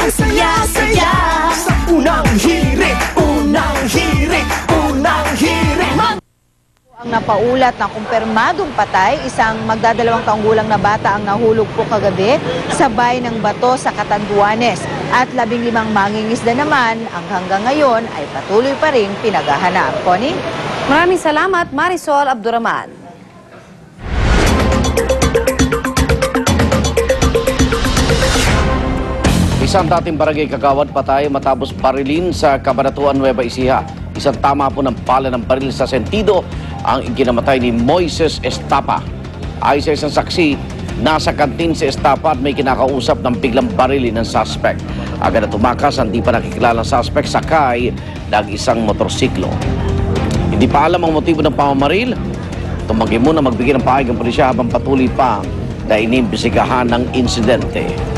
Ang saya-saya sa unang hirit, unang hirit, unang hirit. Ang napaulat na kumpirmadong patay, isang magdadalawang taong gulang na bata ang nahulog po kagabi sa bay ng bato sa Catanduanes. At 15 mangingisda naman ang hanggang ngayon ay patuloy pa rin pinaghahanap. Connie? Maraming salamat, Marisol Abduraman. Isang dating barangay kagawad patay matapos barilin sa Cabanatuan, Nueva Ecija. Isang tama po ng pala ng baril sa sentido ang ikinamatay ni Moises Estapa. Ayon sa isang saksi, nasa kantin si Estapa at may kinakausap ng biglang barilin ng suspect. Agad na tumakas ang di pa nakikilalang suspect sakay ng isang motorsiklo. Hindi pa alam ang motibo ng pamamaril. Tumanggi muna magbigay ng pahayag ang pulisya habang patuloy pa na inimbestigahan ng insidente.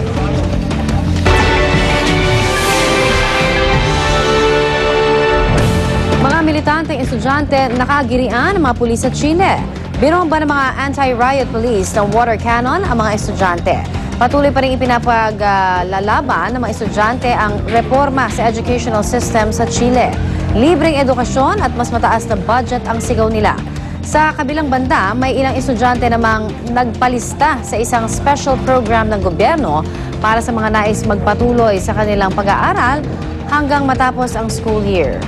Mga militanteng estudyante nakagirian ng mga pulis sa Chile. Binomba ng mga anti-riot police ng water cannon ang mga estudyante. Patuloy pa rin ipinapaglalaban ng mga estudyante ang reforma sa educational system sa Chile. Libreng edukasyon at mas mataas na budget ang sigaw nila. Sa kabilang banda, may ilang estudyante namang nagpalista sa isang special program ng gobyerno para sa mga nais magpatuloy sa kanilang pag-aaral hanggang matapos ang school year.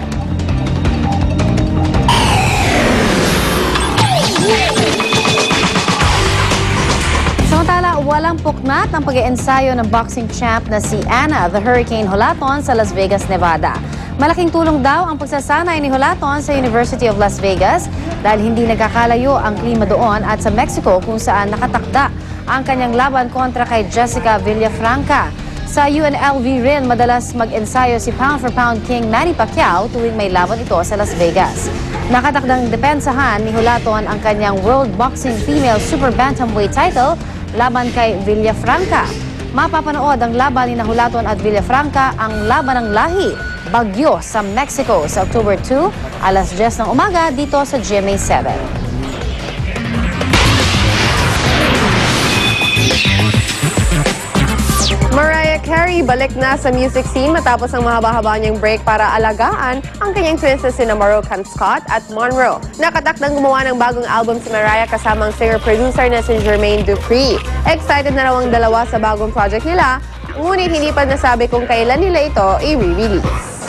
Samantala, walang puknat ang pag-iensayo ng boxing champ na si Anna the Hurricane Holaton sa Las Vegas, Nevada. Malaking tulong daw ang pagsasanay ni Holaton sa University of Las Vegas dahil hindi nagkakalayo ang klima doon at sa Mexico kung saan nakatakda ang kanyang laban kontra kay Jessica Villafranca. Sa UNLV rin, madalas mag-ensayo si pound-for-pound king Manny Pacquiao tuwing may laban ito sa Las Vegas. Nakatakdang depensahan ni Holaton ang kanyang World Boxing Female Super Bantamweight title laban kay Villafranca. Mapapanood ang laban ni Holaton at Villafranca ang laban ng lahi, Bagyo sa Mexico sa October 2, alas 10 ng umaga dito sa GMA 7. Mariah Carey balik na sa music scene matapos ang mahaba-haba niyang break para alagaan ang kanyang twins na sina Moroccan Scott at Monroe. Nakatakdang gumawa ng bagong album si Mariah kasamang singer-producer na si Jermaine Dupri. Excited na raw ang dalawa sa bagong project nila, ngunit hindi pa nasabi kung kailan nila ito i-release.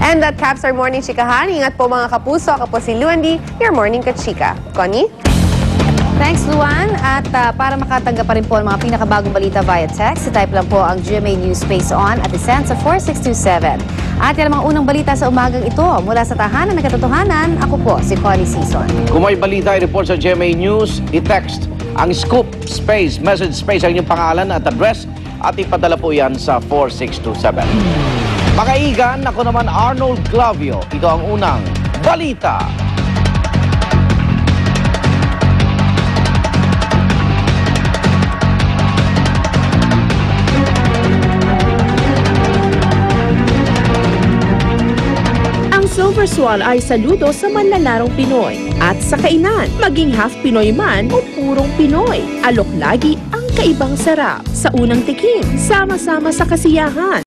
And that caps our morning chikahan. Ingat po mga kapuso. Ako po si Luandy, your morning kachika. Connie? Thanks, Luan. At para makatanggap pa rin po ang mga pinakabagong balita via text, type lang po ang GMA News Space On at isend sa 4627. At yan ang mga unang balita sa umagang ito. Mula sa tahanan ng katotohanan, ako po si Connie Season. Kung may balita i-report sa GMA News, i-text ang scoop space, message space ang inyong pangalan at address at ipadala po yan sa 4627. Makaigan, ako naman Arnold Clavio. Ito ang unang balita. Silver Swan ay saludo sa manlalarong Pinoy at sa kainan, maging half Pinoy man o purong Pinoy. Alok lagi ang kaibang sarap. Sa unang tikim, sama-sama sa kasiyahan.